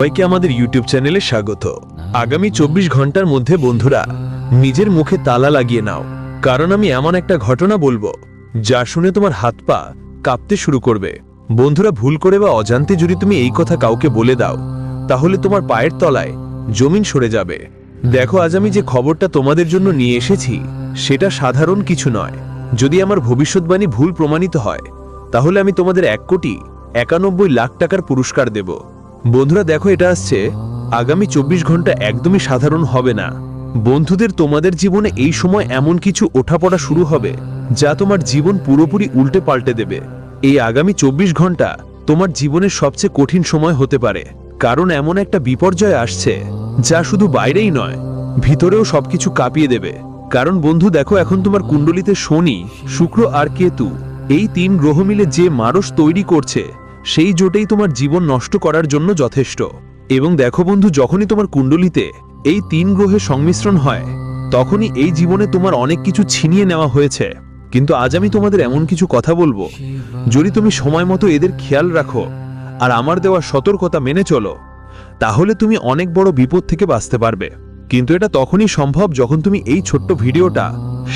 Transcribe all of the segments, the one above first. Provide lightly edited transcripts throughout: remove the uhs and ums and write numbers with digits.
সবাইকে আমাদের ইউটিউব চ্যানেলে স্বাগত। আগামী 24 ঘন্টার মধ্যে বন্ধুরা নিজের মুখে তালা লাগিয়ে নাও, কারণ আমি এমন একটা ঘটনা বলবো যা শুনে তোমার হাত পা কাঁপতে শুরু করবে। বন্ধুরা, ভুল করে বা অজান্তে যদি তুমি এই কথা কাউকে বলে দাও, তাহলে তোমার পায়ের তলায় জমিন সরে যাবে। দেখো, আজ আমি যে খবরটা তোমাদের জন্য নিয়ে এসেছি সেটা সাধারণ কিছু নয়। যদি আমার ভবিষ্যৎবাণী ভুল প্রমাণিত হয়, তাহলে আমি তোমাদের 1,91,00,000 টাকার পুরস্কার দেব। বন্ধুরা দেখো, এটা আসছে আগামী 24 ঘন্টা একদমই সাধারণ হবে না। বন্ধুদের, তোমাদের জীবনে এই সময় এমন কিছু ওঠাপড়া শুরু হবে যা তোমার জীবন পুরোপুরি উল্টে পাল্টে দেবে। এই আগামী 24 ঘন্টা তোমার জীবনের সবচেয়ে কঠিন সময় হতে পারে, কারণ এমন একটা বিপর্যয় আসছে যা শুধু বাইরেই নয়, ভিতরেও সবকিছু কাঁপিয়ে দেবে। কারণ বন্ধু দেখো, এখন তোমার কুণ্ডলিতে শনি, শুক্র আর কেতু, এই 3 গ্রহ মিলে যে মারস তৈরি করছে, সেই জোটেই তোমার জীবন নষ্ট করার জন্য যথেষ্ট। এবং দেখো বন্ধু, যখনই তোমার কুণ্ডলিতে এই 3 গ্রহের সংমিশ্রণ হয়, তখনই এই জীবনে তোমার অনেক কিছু ছিনিয়ে নেওয়া হয়েছে। কিন্তু আজ আমি তোমাদের এমন কিছু কথা বলবো, যদি তুমি সময় মতো এদের খেয়াল রাখো আর আমার দেওয়া সতর্কতা মেনে চলো, তাহলে তুমি অনেক বড় বিপদ থেকে বাঁচতে পারবে। কিন্তু এটা তখনই সম্ভব যখন তুমি এই ছোট্ট ভিডিওটা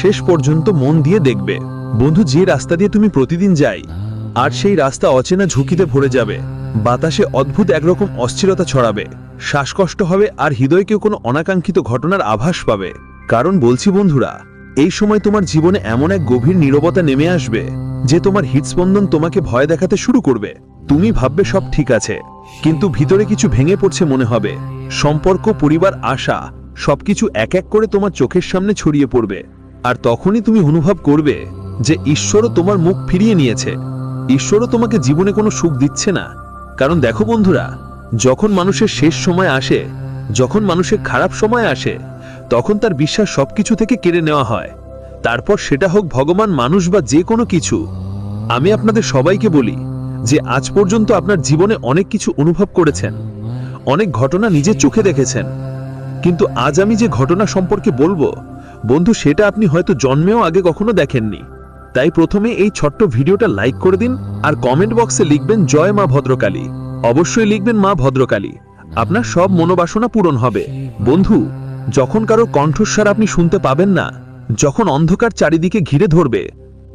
শেষ পর্যন্ত মন দিয়ে দেখবে। বন্ধু, যে রাস্তা দিয়ে তুমি প্রতিদিন যাই, আর সেই রাস্তা অচেনা ঝুঁকিতে ভরে যাবে, বাতাসে অদ্ভুত একরকম অস্থিরতা ছড়াবে, শ্বাসকষ্ট হবে আর হৃদয়কেও কোনো অনাকাঙ্ক্ষিত ঘটনার আভাস পাবে। কারণ বলছি বন্ধুরা, এই সময় তোমার জীবনে এমন এক গভীর নীরবতা নেমে আসবে যে তোমার হৃদস্পন্দন তোমাকে ভয় দেখাতে শুরু করবে। তুমি ভাববে সব ঠিক আছে, কিন্তু ভিতরে কিছু ভেঙে পড়ছে মনে হবে। সম্পর্ক, পরিবার, আশা সবকিছু এক এক করে তোমার চোখের সামনে ছড়িয়ে পড়বে। আর তখনই তুমি অনুভব করবে যে ঈশ্বরও তোমার মুখ ফিরিয়ে নিয়েছে। ঈশ্বরও তোমাকে জীবনে কোনো সুখ দিচ্ছে না। কারণ দেখো বন্ধুরা, যখন মানুষের শেষ সময় আসে, যখন মানুষের খারাপ সময় আসে, তখন তার বিশ্বাস সবকিছু থেকে কেড়ে নেওয়া হয়। তারপর সেটা হোক ভগবান, মানুষ বা যে কোনো কিছু। আমি আপনাদের সবাইকে বলি যে আজ পর্যন্ত আপনার জীবনে অনেক কিছু অনুভব করেছেন, অনেক ঘটনা নিজের চোখে দেখেছেন, কিন্তু আজ আমি যে ঘটনা সম্পর্কে বলবো বন্ধু, সেটা আপনি হয়তো জন্মেও আগে কখনো দেখেননি। তাই প্রথমে এই ছোট্ট ভিডিওটা লাইক করে দিন আর কমেন্ট বক্সে লিখবেন জয় মা ভদ্রকালী। অবশ্যই লিখবেন মা ভদ্রকালী, আপনার সব মনোবাসনা পূরণ হবে। বন্ধু, যখন কারো কণ্ঠস্বর আপনি শুনতে পাবেন না, যখন অন্ধকার চারিদিকে ঘিরে ধরবে,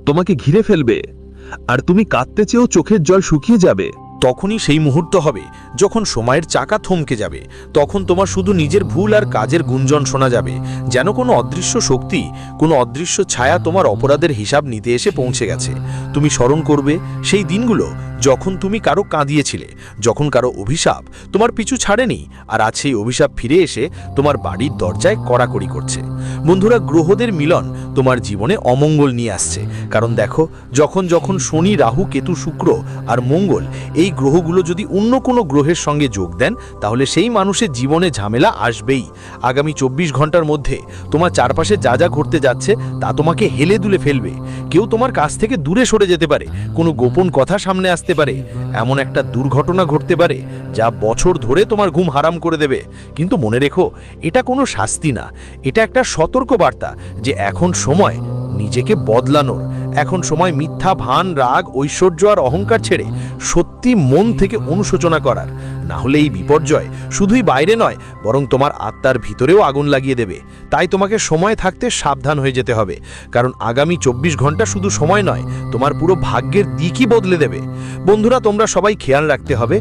তোমাকে ঘিরে ফেলবে, আর তুমি কাঁদতে চেয়েও চোখের জল শুকিয়ে যাবে, তখনই সেই মুহূর্ত হবে যখন সময়ের চাকা থমকে যাবে। তখন তোমার শুধু নিজের ভুল আর কাজের গুঞ্জন শোনা যাবে, যেন কোনো অদৃশ্য শক্তি, কোনো অদৃশ্য ছায়া তোমার অপরাধের হিসাব নিতে এসে পৌঁছে গেছে। তুমি স্মরণ করবে সেই দিনগুলো যখন তুমি কারো কাঁদিয়েছিলে, যখন কারো অভিশাপ তোমার পিছু ছাড়েনি, আর আজ সেই অভিশাপ ফিরে এসে তোমার বাড়ির দরজায় কড়াকড়ি করছে। বন্ধুরা, গ্রহদের মিলন তোমার জীবনে অমঙ্গল নিয়ে আসছে। কারণ দেখো, যখন যখন শনি, রাহু, কেতু, শুক্র আর মঙ্গল, এই গ্রহগুলো যদি অন্য কোনো গ্রহের সঙ্গে যোগ দেন, তাহলে সেই মানুষের জীবনে ঝামেলা আসবেই। আগামী 24 ঘন্টার মধ্যে তোমার চারপাশে যা যা ঘটতে যাচ্ছে তা তোমাকে হেলে দুলে ফেলবে। কেউ তোমার কাছ থেকে দূরে সরে যেতে পারে, কোনো গোপন কথা সামনে আসতে পারে, এমন একটা দুর্ঘটনা ঘটতে পারে যা বছর ধরে তোমার ঘুম হারাম করে দেবে। কিন্তু মনে রেখো, এটা কোনো শাস্তি না, এটা একটা সতর্ক বার্তা যে এখন সময় নিজেকে বদলানোর, এখন সময় মিথ্যা ভান, রাগ, ঐশ্বর্য আর অহংকার ছেড়ে সত্যি মন থেকে অনুশোচনা করার। না হলে এই বিপর্যয় শুধুই বাইরে নয়, বরং তোমার আত্মার ভিতরেও আগুন লাগিয়ে দেবে। তাই তোমাকে সময় থাকতে সাবধান হয়ে যেতে হবে, কারণ আগামী 24 ঘন্টা শুধু সময় নয়, তোমার পুরো ভাগ্যের দিকই বদলে দেবে। বন্ধুরা, তোমরা সবাই খেয়াল রাখতে হবে।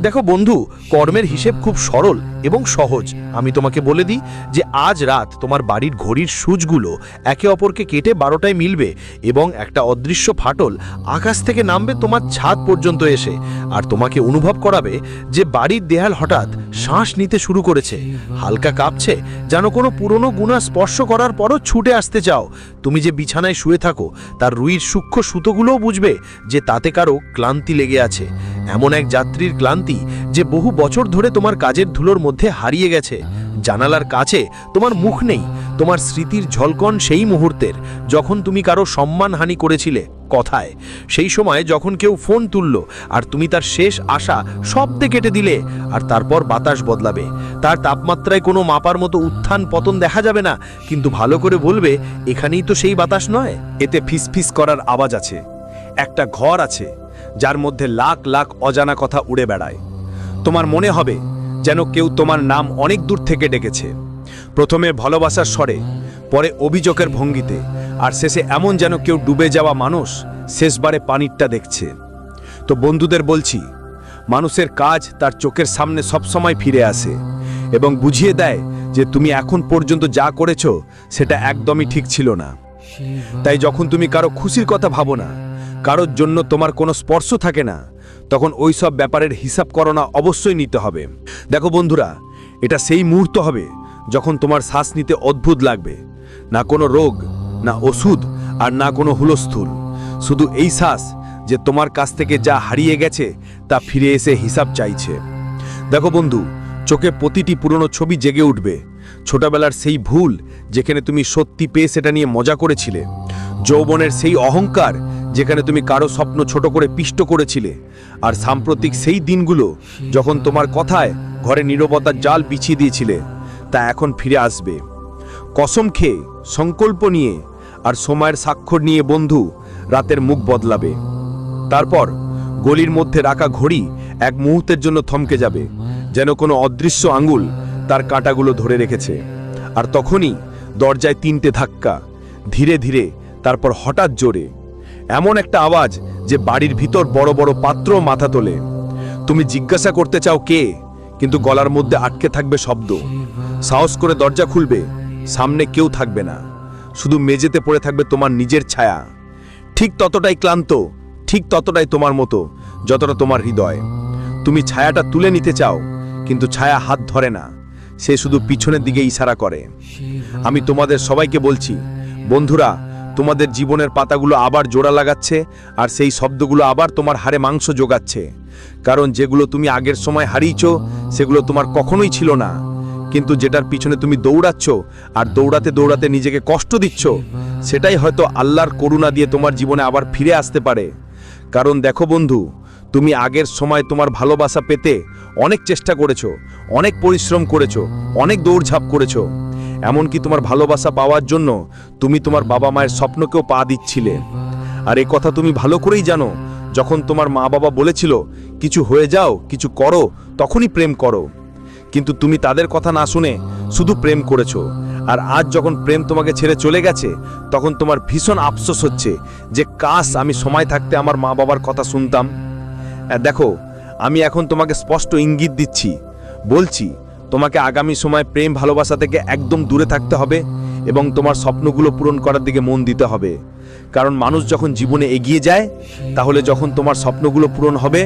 দেখো বন্ধু, কর্মের হিসেব খুব সরল এবং সহজ। আমি তোমাকে বলে দিই যে আজ রাত তোমার বাড়ির ঘড়ির সূচগুলো একে অপরকে কেটে 12টায় মিলবে, এবং একটা অদৃশ্য ফাটল আকাশ থেকে নামবে তোমার ছাদ পর্যন্ত এসে, আর তোমাকে অনুভব করাবে যে বাড়ির দেয়াল হঠাৎ শ্বাস নিতে শুরু করেছে, হালকা কাঁপছে, যেন কোনো পুরনো গুণা স্পর্শ করার পরও ছুটে আসতে চাও। তুমি যে বিছানায় শুয়ে থাকো, তার রুইর সূক্ষ্ম সুতোগুলোও বুঝবে যে তাতে কারো ক্লান্তি লেগে আছে, এমন এক যাত্রীর ক্লান্তি যে বহু বছর ধরে তোমার কাজের ধুলোর মধ্যে হারিয়ে গেছে। জানালার কাছে তোমার মুখ নেই, তোমার স্মৃতির ঝলকন সেই মুহূর্তের যখন তুমি কারো সম্মানহানি করেছিলে কথায়, সেই সময় যখন কেউ ফোন তুলল আর তুমি তার শেষ আশা শব্দে কেটে দিলে। আর তারপর বাতাস বদলাবে, তার তাপমাত্রায় কোনো মাপার মতো উত্থান পতন দেখা যাবে না, কিন্তু ভালো করে বলবে এখানেই তো সেই বাতাস নয়। এতে ফিসফিস করার আওয়াজ আছে, একটা ঘর আছে যার মধ্যে লাখ লাখ অজানা কথা উড়ে বেড়ায়। তোমার মনে হবে যেন কেউ তোমার নাম অনেক দূর থেকে ডেকেছে। প্রথমে ভালোবাসার স্বরে, পরে অভিযোগের ভঙ্গিতে, আর শেষে এমন যেন কেউ ডুবে যাওয়া মানুষ শেষবারে পানিরটা দেখছে। তো বন্ধুদের বলছি, মানুষের কাজ তার চোখের সামনে সবসময় ফিরে আসে এবং বুঝিয়ে দেয় যে তুমি এখন পর্যন্ত যা করেছো সেটা একদমই ঠিক ছিল না। তাই যখন তুমি কারো খুশির কথা ভাবো না, কারোর জন্য তোমার কোনো স্পর্শ থাকে না, তখন ওই সব ব্যাপারের হিসাব করোনা অবশ্যই নিতে হবে। দেখো বন্ধুরা, এটা সেই মুহূর্ত হবে যখন তোমার শ্বাস নিতে অদ্ভুত লাগবে, না কোনো রোগ, না ওষুধ, আর না কোনো হুলস্থুল, শুধু এই শ্বাস যে তোমার কাছ থেকে যা হারিয়ে গেছে তা ফিরে এসে হিসাব চাইছে। দেখো বন্ধু, চোখে প্রতিটি পুরনো ছবি জেগে উঠবে। ছোটবেলার সেই ভুল যেখানে তুমি সত্যি পেয়ে সেটা নিয়ে মজা করেছিলে, যৌবনের সেই অহংকার যেখানে তুমি কারো স্বপ্ন ছোট করে পিষ্ট করেছিলে, আর সাম্প্রতিক সেই দিনগুলো যখন তোমার কথায় ঘরে নীরবতার জাল বিছিয়ে দিয়েছিলে, তা এখন ফিরে আসবে। কসম খেয়ে, সংকল্প নিয়ে আর সময়ের স্বাক্ষর নিয়ে বন্ধু, রাতের মুখ বদলাবে। তারপর গলির মধ্যে রাখা ঘড়ি এক মুহূর্তের জন্য থমকে যাবে, যেন কোনো অদৃশ্য আঙ্গুল তার কাঁটাগুলো ধরে রেখেছে। আর তখনই দরজায় 3টে ধাক্কা, ধীরে ধীরে, তারপর হঠাৎ জোরে, এমন একটা আওয়াজ যে বাড়ির ভিতর বড় বড় পাত্র মাথা তোলে। তুমি জিজ্ঞাসা করতে চাও কে, কিন্তু গলার মধ্যে আটকে থাকবে শব্দ। সাহস করে দরজা খুলবে, সামনে কেউ থাকবে না, শুধু মেঝেতে পড়ে থাকবে তোমার নিজের ছায়া। ঠিক ততটাই ক্লান্ত, ঠিক ততটাই তোমার মতো যতটা তোমার হৃদয়। তুমি ছায়াটা তুলে নিতে চাও, কিন্তু ছায়া হাত ধরে না, সে শুধু পিছনের দিকে ইশারা করে। আমি তোমাদের সবাইকে বলছি, বন্ধুরা, তোমাদের জীবনের পাতাগুলো আবার জোড়া লাগাচ্ছে, আর সেই শব্দগুলো আবার তোমার হাড়ে মাংস যোগাচ্ছে। কারণ যেগুলো তুমি আগের সময় হারিয়েছো সেগুলো তোমার কখনোই ছিল না, কিন্তু যেটার পিছনে তুমি দৌড়াচ্ছ আর দৌড়াতে দৌড়াতে নিজেকে কষ্ট দিচ্ছ, সেটাই হয়তো আল্লাহর করুণা দিয়ে তোমার জীবনে আবার ফিরে আসতে পারে। কারণ দেখো বন্ধু, তুমি আগের সময় তোমার ভালোবাসা পেতে অনেক চেষ্টা করেছো, অনেক পরিশ্রম করেছো, অনেক দৌড়ঝাঁপ করেছো। এমনকি তোমার ভালোবাসা পাওয়ার জন্য তুমি তোমার বাবা মায়ের স্বপ্নকেও পা দিচ্ছিলে। আর এই কথা তুমি ভালো করেই জানো, যখন তোমার মা বাবা বলেছিল কিছু হয়ে যাও, কিছু করো, তখনই প্রেম করো। কিন্তু তুমি তাদের কথা না শুনে শুধু প্রেম করেছো। আর আজ যখন প্রেম তোমাকে ছেড়ে চলে গেছে, তখন তোমার ভীষণ আফসোস হচ্ছে যে কাশ আমি সময় থাকতে আমার মা বাবার কথা শুনতাম। দেখো, আমি এখন তোমাকে স্পষ্ট ইঙ্গিত দিচ্ছি, বলছি তোমাকে আগামী সময় প্রেম ভালোবাসা থেকে একদম দূরে থাকতে হবে এবং তোমার স্বপ্নগুলো পূরণ করার দিকে মন দিতে হবে। কারণ মানুষ যখন জীবনে এগিয়ে যায়, তাহলে যখন তোমার স্বপ্নগুলো পূরণ হবে,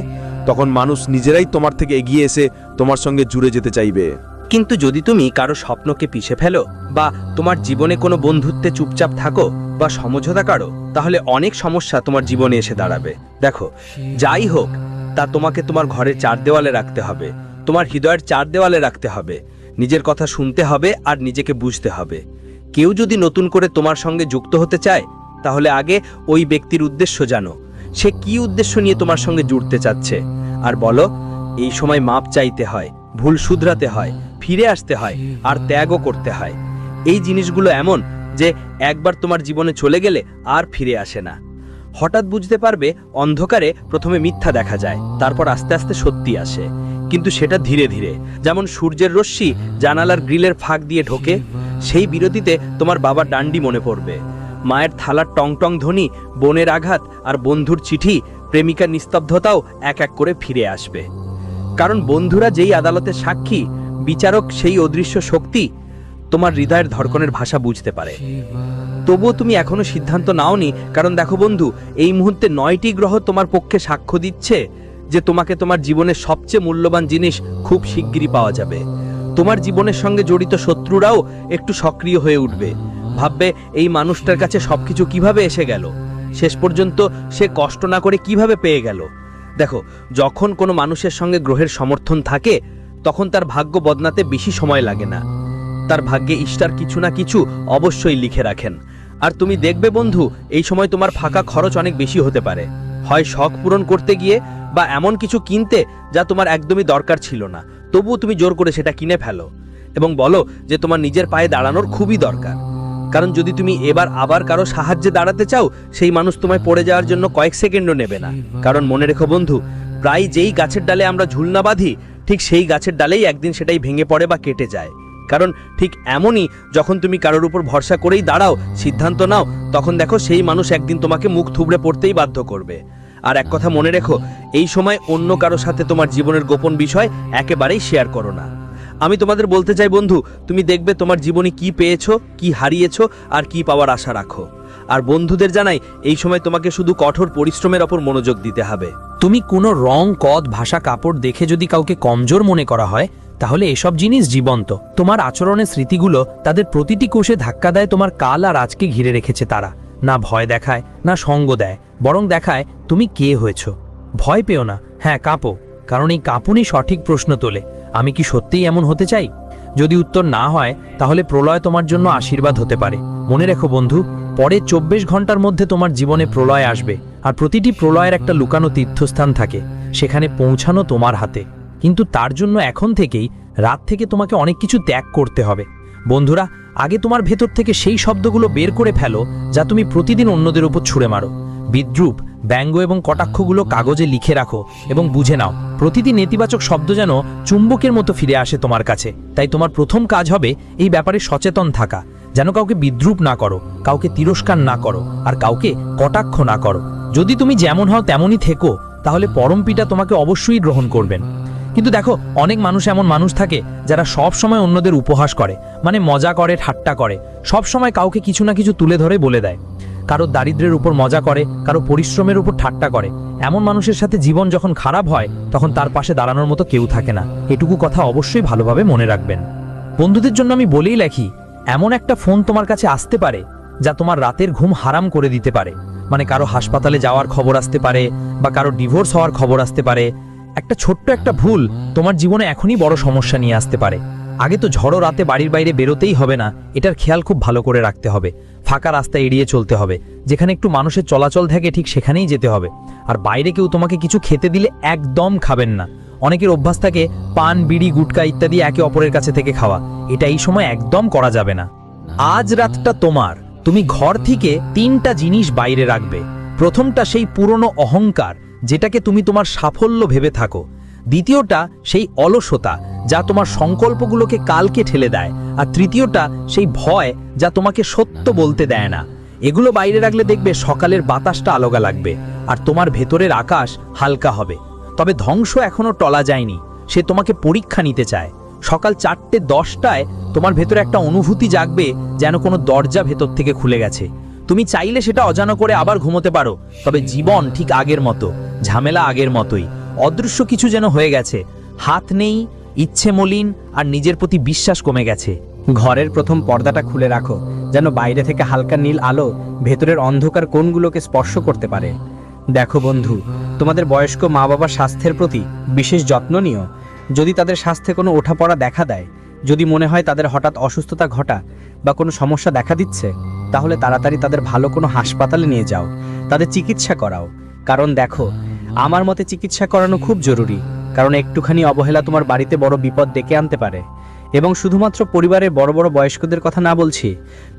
তখন মানুষ নিজেরাই তোমার থেকে এগিয়ে এসে তোমার সঙ্গে জুড়ে যেতে চাইবে। কিন্তু যদি তুমি কারো স্বপ্নকে পিষে ফেলো, বা তোমার জীবনে কোনো বন্ধুত্বে চুপচাপ থাকো বা সমঝোতা করো, তাহলে অনেক সমস্যা তোমার জীবনে এসে দাঁড়াবে। দেখো, যাই হোক তা তোমাকে তোমার ঘরের 4 দেওয়ালে রাখতে হবে, তোমার হৃদয়ের 4 দেওয়ালে রাখতে হবে। নিজের কথা শুনতে হবে আর নিজেকে বুঝতে হবে। কেউ যদি নতুন করে তোমার সঙ্গে যুক্ত হতে চায়, তাহলে আগে ওই ব্যক্তির উদ্দেশ্য জানো, সে কি উদ্দেশ্য নিয়ে তোমার সঙ্গে জুড়তে চাচ্ছে। আর বলো, এই সময় মাপ চাইতে হয়, ভুল শুধরাতে হয়, ফিরে আসতে হয়, আর ত্যাগও করতে হয়। এই জিনিসগুলো এমন যে একবার তোমার জীবনে চলে গেলে আর ফিরে আসে না। হঠাৎ বুঝতে পারবে, অন্ধকারে প্রথমে মিথ্যা দেখা যায়, তারপর আস্তে আস্তে সত্যি আসে। কিন্তু সেটা ধীরে ধীরে, যেমন সূর্যের রশ্মি জানালার গ্রিলের ফাঁক দিয়ে ঢোকে। সেই বিরতিতে তোমার বাবার ডান্ডি মনে পড়বে, মায়ের থালার টং টং ধ্বনি, বোনের আঘাত, আর বন্ধুর চিঠি, প্রেমিকার নিস্তব্ধতাও এক এক করে ফিরে আসবে। কারণ বন্ধুরা যেই আদালতের সাক্ষী, বিচারক সেই অদৃশ্য শক্তি তোমার হৃদয়ের ধড়কনের ভাষা বুঝতে পারে। তবুও তুমি এখনো সিদ্ধান্ত নাওনি, কারণ দেখো বন্ধু, এই মুহূর্তে 9টি গ্রহ তোমার পক্ষে সাক্ষ্য দিচ্ছে যে তোমাকে তোমার জীবনের সবচেয়ে মূল্যবান জিনিস খুব শিগগিরই পাওয়া যাবে। তোমার জীবনের সঙ্গে জড়িত শত্রুরাও একটু সক্রিয় হয়ে উঠবে, ভাববে এই মানুষটার কাছে সবকিছু কিভাবে এসে গেল, শেষ পর্যন্ত সে কষ্ট না করে কিভাবে পেয়ে গেল। দেখো, যখন কোনো মানুষের সঙ্গে গ্রহের সমর্থন থাকে, তখন তার ভাগ্য বদলাতে বেশি সময় লাগে না। তার ভাগ্যে ঈশ্বর কিছু না কিছু অবশ্যই লিখে রাখেন। আর তুমি দেখবে বন্ধু, এই সময় তোমার ফাঁকা খরচ অনেক বেশি হতে পারে, হয় শখ পূরণ করতে গিয়ে, বা এমন কিছু কিনতে যা তোমার একদমই দরকার ছিল না, তবুও তুমি জোর করে সেটা কিনে ফেলো এবং বলো যে তোমার নিজের পায়ে দাঁড়ানোর খুবই দরকার। কারণ যদি তুমি এবার আবার কারো সাহায্যে দাঁড়াতে চাও, সেই মানুষ তোমায় পড়ে যাওয়ার জন্য কয়েক সেকেন্ডও নেবে না। কারণ মনে রেখো বন্ধু, প্রায় যেই গাছের ডালে আমরা ঝুলনা বাঁধি, ঠিক সেই গাছের ডালেই একদিন সেটাই ভেঙে পড়ে বা কেটে যায়। কারণ ঠিক এমনই যখন তুমি কারোর উপর ভরসা করেই দাঁড়াও, সিদ্ধান্ত নাও, তখন দেখো সেই মানুষ একদিন তোমাকে মুখ থুবড়ে পড়তেই বাধ্য করবে। আর এক কথা মনে রেখো, এই সময় অন্য কারো সাথে তোমার জীবনের গোপন বিষয় একেবারেই শেয়ার করো না। আমি তোমাদের বলতে চাই বন্ধু, তুমি দেখবে তোমার জীবনে কি পেয়েছো, কি হারিয়েছো, আর কি পাওয়ার আশা রাখো। আর বন্ধুদের জানাই, এই সময় তোমাকে শুধু কঠোর পরিশ্রমের ওপর মনোযোগ দিতে হবে। তুমি কোনো রং, কদ, ভাষা, কাপড় দেখে যদি কাউকে কমজোর মনে করা হয়, তাহলে এসব জিনিস জীবন্ত। তোমার আচরণের স্মৃতিগুলো তাদের প্রতিটি কোষে ধাক্কা দেয় তোমার কাল আর আজকে ঘিরে রেখেছে তারা। না ভয় দেখায়, না সঙ্গ দেয়, বরং দেখায় তুমি কে হয়েছো। ভয় পেও না, হ্যাঁ কাঁপো, কারণ এই কাঁপুনি সঠিক প্রশ্ন তোলে, আমি কি সত্যিই এমন হতে চাই? যদি উত্তর না হয়, তাহলে প্রলয় তোমার জন্য আশীর্বাদ হতে পারে। মনে রেখো বন্ধু, পরে 24 ঘন্টার মধ্যে তোমার জীবনে প্রলয় আসবে, আর প্রতিটি প্রলয়ের একটা লুকানো তীর্থস্থান থাকে, সেখানে পৌঁছানো তোমার হাতে। কিন্তু তার জন্য এখন থেকেই, রাত থেকে তোমাকে অনেক কিছু ত্যাগ করতে হবে। বন্ধুরা, আগে তোমার ভেতর থেকে সেই শব্দগুলো বের করে ফেলো যা তুমি প্রতিদিন অন্যদের উপর ছুঁড়ে মারো। বিদ্রূপ, ব্যঙ্গ এবং কটাক্ষগুলো কাগজে লিখে রাখো এবং বুঝে নাও, প্রতিটি নেতিবাচক শব্দ যেন চুম্বকের মতো ফিরে আসে তোমার কাছে। তাই তোমার প্রথম কাজ হবে এই ব্যাপারে সচেতন থাকা, যেন কাউকে বিদ্রূপ না করো, কাউকে তিরস্কার না করো, আর কাউকে কটাক্ষ না করো। যদি তুমি যেমন হও তেমনই থেকো, তাহলে পরমপিতা তোমাকে অবশ্যই গ্রহণ করবেন। কিন্তু দেখো, অনেক মানুষ এমন মানুষ থাকে যারা সব সময় অন্যদের উপহাস করে, মানে মজা করে, ঠাট্টা করে, সব সময় কাউকে কিছু না কিছু তুলে ধরে বলে দেয়। কারো দারিদ্র্যের উপর মজা করে, কারো পরিশ্রমের উপর ঠাট্টা করে। এমন মানুষের সাথে জীবন যখন খারাপ হয়, তখন তার পাশে দাঁড়ানোর মতো কেউ থাকে না। এটুকু কথা অবশ্যই ভালোভাবে মনে রাখবেন। বন্ধুদের জন্য আমি বলেই রাখি, এমন একটা ফোন তোমার কাছে আসতে পারে যা তোমার রাতের ঘুম হারাম করে দিতে পারে। মানে কারো হাসপাতালে যাওয়ার খবর আসতে পারে, বা কারো ডিভোর্স হওয়ার খবর আসতে পারে। একটা ছোট্ট একটা ভুল তোমার জীবনে এখনই বড় সমস্যা নিয়ে আসতে পারে। আগে তো ঝড়ো রাতে বাড়ির বাইরে বেরোতেই হবে না, এটার খেয়াল খুব ভালো করে রাখতে হবে। ফাঁকা রাস্তা এড়িয়ে চলতে হবে, যেখানে একটু মানুষের চলাচল থাকে ঠিক সেখানেই যেতে হবে। আর বাইরে কেউ তোমাকে কিছু খেতে দিলে একদম খাবেন না। অনেকের অভ্যাস থাকে পান, বিড়ি, গুটকা ইত্যাদি একে অপরের কাছে থেকে খাওয়া, এটা এই সময় একদম করা যাবে না। আজ রাতটা তোমার, তুমি ঘর থেকে 3টা জিনিস বাইরে রাখবে। প্রথমটা সেই পুরনো অহংকার, যেটাকে তুমি তোমার সাফল্য ভেবে থাকো। দ্বিতীয়টা সেই অলসতা, যা তোমার সংকল্পগুলোকে কালকে ঠেলে দেয়। আর তৃতীয়টা সেই ভয়, যা তোমাকে সত্য বলতে দেয় না। এগুলো বাইরে রাখলে দেখবে সকালের বাতাসটা আলগা লাগবে, আর তোমার ভেতরের আকাশ হালকা হবে। তবে ধ্বংস এখনো টলা যায়নি, সে তোমাকে পরীক্ষা নিতে চায়। সকাল 4:10টায় তোমার ভেতরে একটা অনুভূতি জাগবে, যেন কোনো দরজা ভেতর থেকে খুলে গেছে। তুমি চাইলে সেটা অজানা করে আবার ঘুমোতে পারো, তবে জীবন ঠিক আগের মতো, ঝামেলা আগের মতোই। অদৃশ্য কিছু যেন হয়ে গেছে, হাত নেই, ইচ্ছে মলিন, আর নিজের প্রতি বিশ্বাস কমে গেছে। ঘরের প্রথম পর্দাটা খুলে রাখো, যেন বাইরে থেকে হালকা নীল আলো ভেতরের অন্ধকার কোণগুলোকে স্পর্শ করতে পারে। দেখো বন্ধু, তোমাদের বয়স্ক মা বাবার স্বাস্থ্যের প্রতি বিশেষ যত্ন নিও। যদি তাদের স্বাস্থ্যে কোনো ওঠাপড়া দেখা দেয়, যদি মনে হয় তাদের হঠাৎ অসুস্থতা ঘটা বা কোনো সমস্যা দেখা দিচ্ছে, তাহলে তাড়াতাড়ি তাদের ভালো কোনো হাসপাতালে নিয়ে যাও, তাদের চিকিৎসা করাও। কারণ দেখো, আমার মতে চিকিৎসা করানো খুব জরুরি, কারণ একটুখানি অবহেলা তোমার বাড়িতে বড় বিপদ ডেকে আনতে পারে। এবং শুধুমাত্র পরিবারের বড় বড় বয়স্কদের কথা না বলছি,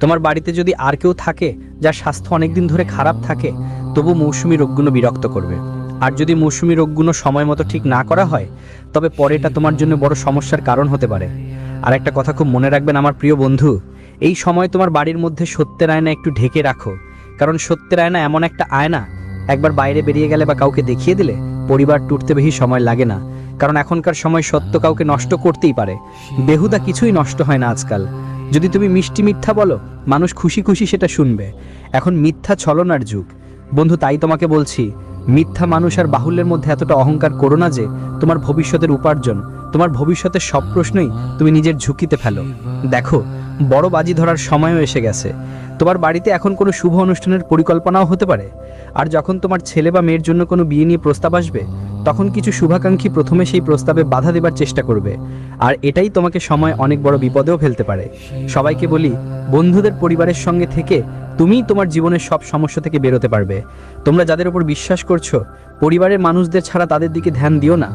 তোমার বাড়িতে যদি আর কেউ থাকে যার স্বাস্থ্য অনেকদিন ধরে খারাপ থাকে, তবু মৌসুমি রোগগুলো বিরক্ত করবে। আর যদি মৌসুমি রোগগুলো সময় মতো ঠিক না করা হয়, তবে পরে এটা তোমার জন্য বড় সমস্যার কারণ হতে পারে। আর একটা কথা খুব মনে রাখবেন আমার প্রিয় বন্ধু, এই সময় তোমার বাড়ির মধ্যে সত্যের আয়না একটু ঢেকে রাখো। কারণ সত্যের আয়না এমন একটা আয়না, একবার বাইরে বেরিয়ে গেলে বা কাউকে দেখিয়ে দিলে পরিবার টুটতে বেশি সময় লাগে না। কারণ এখনকার সময় সত্য কাউকে নষ্ট করতেই পারে, বেহুদা কিছুই নষ্ট হয় না আজকাল। যদি তুমি মিষ্টি মিথ্যা বলো, মানুষ খুশি খুশি সেটা শুনবে। এখন মিথ্যা ছলনার যুগ বন্ধু, তাই তোমাকে বলছি, মিথ্যা মানুষ আর বাহুল্যের মধ্যে এতটা অহংকার করো না যে তোমার ভবিষ্যতের উপার্জন, তোমার ভবিষ্যতের সব প্রশ্নই তুমি নিজের ঝুঁকিতে ফেলো। দেখো, বড় বাজি ধরার সময়ও এসে গেছে। তোমার বাড়িতে এখন কোনো শুভ অনুষ্ঠানের পরিকল্পনাও হতে পারে। আর যখন তোমার ছেলে বা মেয়ের জন্য কোনো বিয়ে নিয়ে প্রস্তাব আসবে, তখন কিছু শুভাকাঙ্ক্ষী প্রথমে সেই প্রস্তাবে বাধা দেবার চেষ্টা করবে। আর এটাই তোমাকে সময় অনেক বড় বিপদেও ফেলতে পারে। সবাইকে বলি, বন্ধুদের পরিবারের সঙ্গে থেকে তুমিই তোমার জীবনের সব সমস্যা থেকে বেরোতে পারবে। তোমরা যাদের উপর বিশ্বাস করছো, পরিবারের মানুষদের ছাড়া তাদের দিকে ধ্যান দিও না।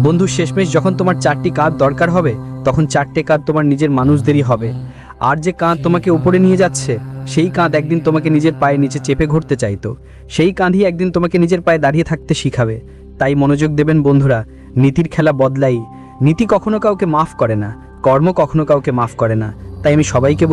বন্ধু, শেষমেশ যখন তোমার 4টি কাঁধ দরকার হবে, তখন 4টে কাঁধ তোমার নিজের মানুষদেরই হবে। আর যে কাঁধ তোমাকে উপরে নিয়ে যাচ্ছে, সেই কাঁধ একদিন তোমাকে নিজের পায়ে নিচে চেপে ঘুরতে চাইতো। সেই কাঁধই একদিন তোমাকে নিজের পায়ে দাঁড়িয়ে থাকতে শিখাবে। তাই মনোযোগ দেবেন বন্ধুরা, নীতির খেলা বদলাই, নীতি কখনো কাউকে মাফ করে না, কর্ম কখনো কাউকে মাফ করে না। তাই আমি সবাইকে